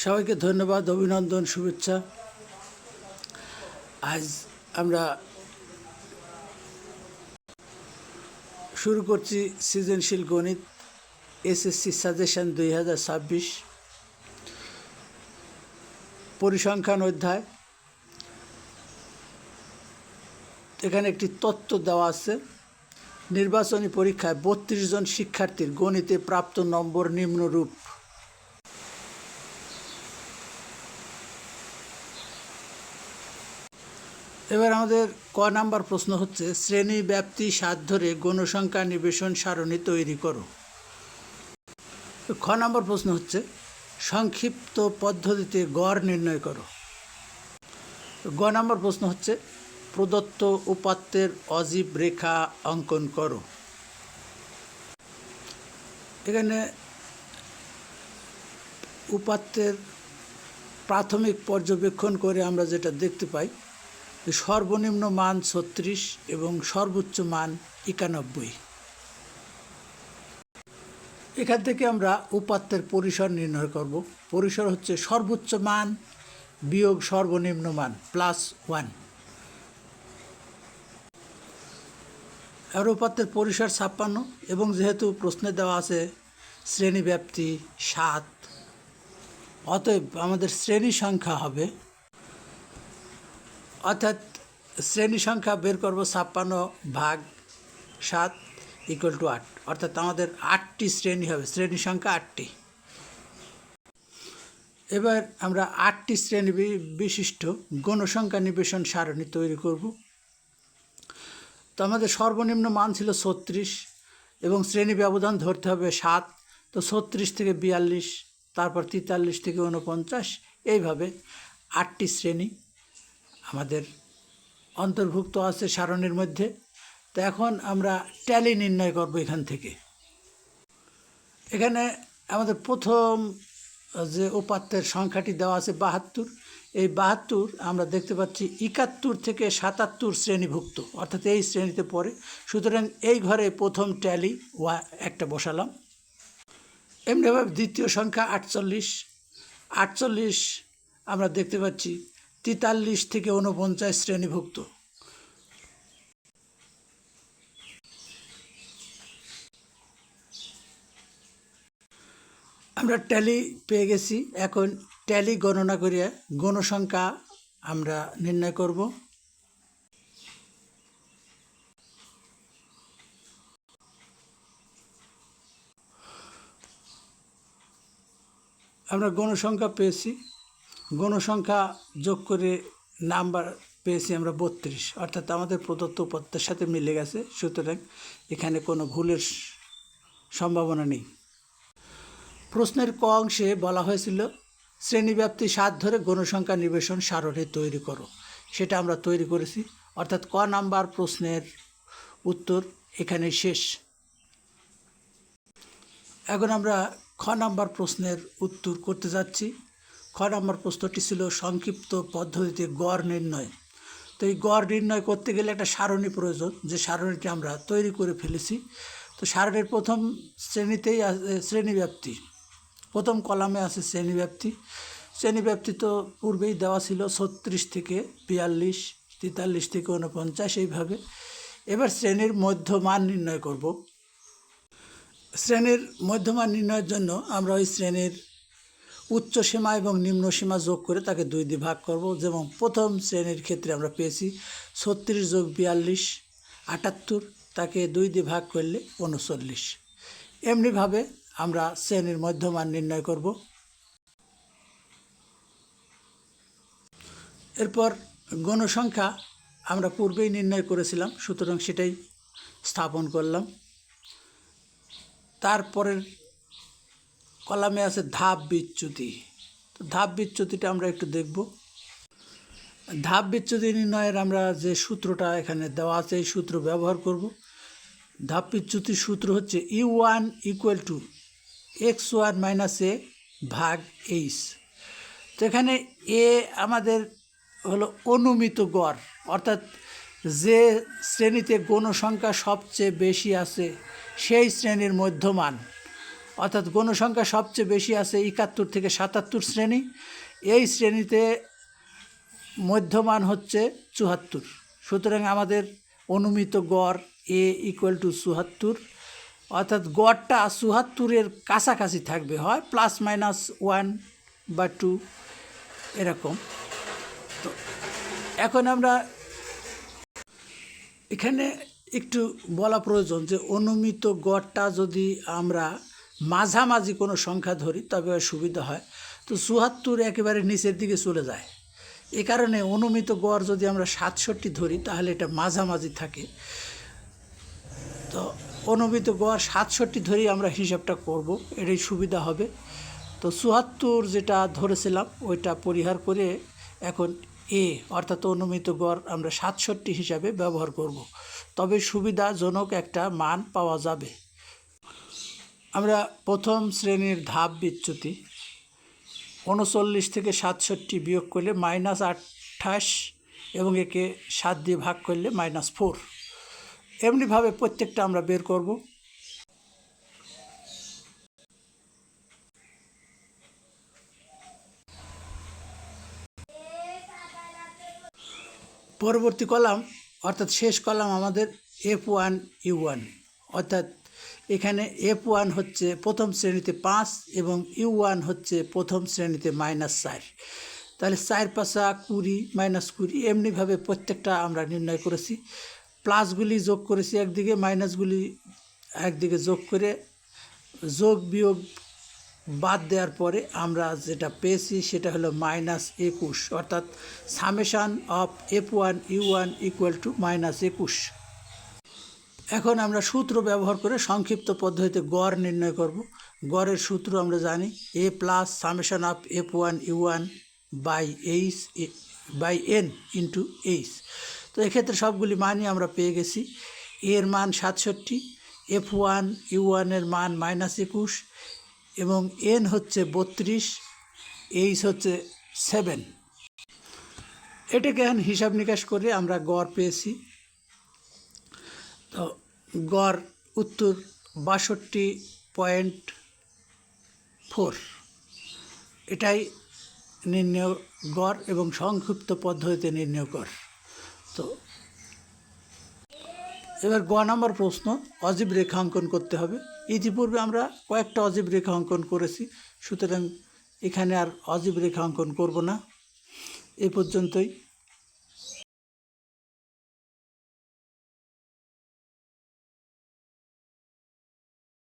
সবাইকে ধন্যবাদ, অভিনন্দন, শুভেচ্ছা। আজ আমরা শুরু করছি সৃজনশীল গণিত এসএসসি সাজেশন 2026 পরিসংখ্যান অধ্যায়। এখানে একটি তথ্য দেওয়া আছে, নির্বাচনী পরীক্ষায় 32 জন শিক্ষার্থীর গণিতে প্রাপ্ত নম্বর নিম্নরূপ। এবার আমাদের ক নাম্বার প্রশ্ন হচ্ছে, শ্রেণী ব্যাপ্তি 7 ধরে গণসংখ্যা নিবেশন সারণী তৈরি করো। খ নাম্বার প্রশ্ন হচ্ছে, সংক্ষিপ্ত পদ্ধতিতে গড় নির্ণয় করো। গ নাম্বার প্রশ্ন হচ্ছে, প্রদত্ত উপাত্তের অজীব রেখা অঙ্কন করো। এখানে উপাত্তের প্রাথমিক পর্যবেক্ষণ করে আমরা যেটা দেখতে পাই, সর্বনিম্ন মান 36 এবং সর্বোচ্চ মান 91। এখান থেকে আমরা উপাত্তের পরিসর নির্ণয় করব। পরিসর হচ্ছে সর্বোচ্চ মান বিয়োগ সর্বনিম্ন মান +1। আর উপাত্তের পরিসর 56, এবং যেহেতু প্রশ্নে দেওয়া আছে শ্রেণী ব্যাপ্তি 7, অতএব আমাদের শ্রেণী সংখ্যা হবে, অর্থাৎ শ্রেণী সংখ্যা বের করব 56 ভাগ 7 = 8, অর্থাৎ আমাদের 8টি শ্রেণী হবে, শ্রেণী সংখ্যা 8টি। এবার আমরা 8টি শ্রেণী বিশিষ্ট গণসংখ্যা নিবেশন সারণী তৈরি করব। তো আমাদের সর্বনিম্ন মান ছিল 36 এবং শ্রেণী ব্যবধান ধরতে হবে 7। তো 36 থেকে 42, তারপর 43 থেকে 49, এইভাবে 8টি শ্রেণী আমাদের অন্তর্ভুক্ত আছে সারণীর মধ্যে। তো এখন আমরা ট্যালি নির্ণয় করব। এখান থেকে এখানে আমাদের প্রথম যে উপাত্তের সংখ্যাটি দেওয়া আছে 72, এই 72 আমরা দেখতে পাচ্ছি 71 থেকে 77 শ্রেণীভুক্ত, অর্থাৎ এই শ্রেণীতে পড়ে। সুতরাং এই ঘরে প্রথম ট্যালি একটা বসালাম। এমনিভাবে দ্বিতীয় সংখ্যা 48 আমরা দেখতে পাচ্ছি 43 থেকে 49 শ্রেণীভুক্ত। আমরা ট্যালি পেয়ে গেছি। এখন ট্যালি গণনা করিয়া গণসংখ্যা আমরা নির্ণয় করব। আমরা গণসংখ্যা পেয়েছি, গণসংখ্যা যোগ করে নাম্বার পেয়েছি আমরা 32, অর্থাৎ আমাদের প্রদত্ত উপাত্তের সাথে মিলে গেছে। সুতরাং এখানে কোনো ভুলের সম্ভাবনা নেই। প্রশ্নের ক অংশে বলা হয়েছিল শ্রেণীব্যাপ্তি 7 ধরে গণসংখ্যা নিবেশন সারণী তৈরি করো, সেটা আমরা তৈরি করেছি। অর্থাৎ ক নাম্বার প্রশ্নের উত্তর এখানে শেষ। এখন আমরা খ নাম্বার প্রশ্নের উত্তর করতে যাচ্ছি। খ নাম্বার প্রশ্নটি ছিল সংক্ষিপ্ত পদ্ধতিতে গড় নির্ণয়। তো এই গড় নির্ণয় করতে গেলে একটা সারণী প্রয়োজন, যে সারণীটি আমরা তৈরি করে ফেলেছি। তো সারণীর প্রথম শ্রেণীতেই শ্রেণীব্যাপ্তি, প্রথম কলামে আছে শ্রেণীব্যাপ্তি। শ্রেণীব্যাপ্তি তো পূর্বেই দেওয়া ছিল 36 থেকে 42, 43 থেকে 49, এইভাবে। এবার শ্রেণীর মধ্যমান নির্ণয় করব। শ্রেণীর মধ্যমান নির্ণয়ের জন্য আমরা ওই শ্রেণীর উচ্চ সীমা এবং নিম্ন সীমা যোগ করে তাকে 2 দিয়ে ভাগ করব। যেমন প্রথম শ্রেণীর ক্ষেত্রে আমরা পেয়েছি 36 যোগ 42 78, তাকে 2 দিয়ে ভাগ করলে 39। এমনিভাবে আমরা শ্রেণীর মধ্যমান নির্ণয় করব। এরপর গণসংখ্যা আমরা পূর্বেই নির্ণয় করেছিলাম, সুতরাং সেটাই স্থাপন করলাম। তারপরের কলামে আছে ধাপ বিচ্যুতি। তো ধাপ বিচ্যুতিটা আমরা একটু দেখব। ধাপ বিচ্যুতি নির্ণয়ের আমরা যে সূত্রটা এখানে দেওয়া আছে, এই সূত্র ব্যবহার করব। ধাপ বিচ্যুতির সূত্র হচ্ছে U1 = x1 - a ভাগ h। তো এখানে এ আমাদের হলো অনুমিত গড়, অর্থাৎ যে শ্রেণীতে গণসংখ্যা সবচেয়ে বেশি আছে সেই শ্রেণীর মধ্যমান। অর্থাৎ গণসংখ্যা সবচেয়ে বেশি আছে 71 থেকে 77 শ্রেণী। এই শ্রেণীতে মধ্যমান হচ্ছে 74। সুতরাং আমাদের অনুমিত গড় এ ইকুয়াল টু 74, অর্থাৎ গড়টা 74-এর কাছাকাছি থাকবে, হয় ±1 বা 2 এরকম। তো এখন আমরা এখানে একটু বলা প্রয়োজন যে অনুমিত গড়টা যদি আমরা মাঝামাঝি কোনো সংখ্যা ধরি তবে সুবিধা হয়। তো 74 একেবারে নিচের দিকে চলে যায়, এ কারণে অনুমিত গড় যদি আমরা 67 ধরি তাহলে এটা মাঝামাঝি থাকে। তো অনুমিত গড় 67 ধরেই আমরা হিসাবটা করব, এটাই সুবিধা হবে। তো 74 যেটা ধরেছিলাম ওইটা পরিহার করে এখন এ অর্থাৎ অনুমিত গড় আমরা 67 হিসাবে ব্যবহার করব, তবে সুবিধাজনক একটা মান পাওয়া যাবে। আমরা প্রথম শ্রেণীর ধাপ বিচ্যুতি 39 থেকে 67 বিয়োগ করলে -28 এবং একে 7 দিয়ে ভাগ করলে -4। এমনিভাবে প্রত্যেকটা আমরা বের করব। পরবর্তী কলাম অর্থাৎ শেষ কলাম আমাদের F1 U1, অর্থাৎ এখানে F1 হচ্ছে প্রথম শ্রেণীতে 5 এবং U1 হচ্ছে প্রথম শ্রেণীতে -4। তাহলে 4 5 20 -20 এমনিভাবে প্রত্যেকটা আমরা নির্ণয় করেছি। প্লাসগুলি যোগ করেছি একদিকে, মাইনাসগুলি একদিকে যোগ করে যোগ বিয়োগ বাদ দেওয়ার পরে আমরা যেটা পেয়েছি সেটা হলো -21, অর্থাৎ summation of F1 U1 equal to -21। এখন আমরা সূত্র ব্যবহার করে সংক্ষিপ্ত পদ্ধতিতে গড় নির্ণয় করব। গড়ের সূত্র আমরা জানি A plus summation of F1 U1 by N into H। তো এক্ষেত্রে সবগুলি মানই আমরা পেয়ে গেছি। এর মান 67, F1 U1 এর মান -21 এবং N হচ্ছে 32, H হচ্ছে 7। এটাকে এখন হিসাব নিকাশ করে আমরা গড় পেয়েছি। তো গড় উত্তর 62.4, এটাই নির্ণয় গড় এবং সংক্ষিপ্ত পদ্ধতিতে নির্ণয় গড়। তো এবার গ নম্বর প্রশ্ন, অজীব রেখা অঙ্কন করতে হবে। ইতিপূর্বে আমরা কয়েকটা অজীব রেখা অঙ্কন করেছি, সুতরাং এখানে আর অজীব রেখা অঙ্কন করব না, এ পর্যন্তই।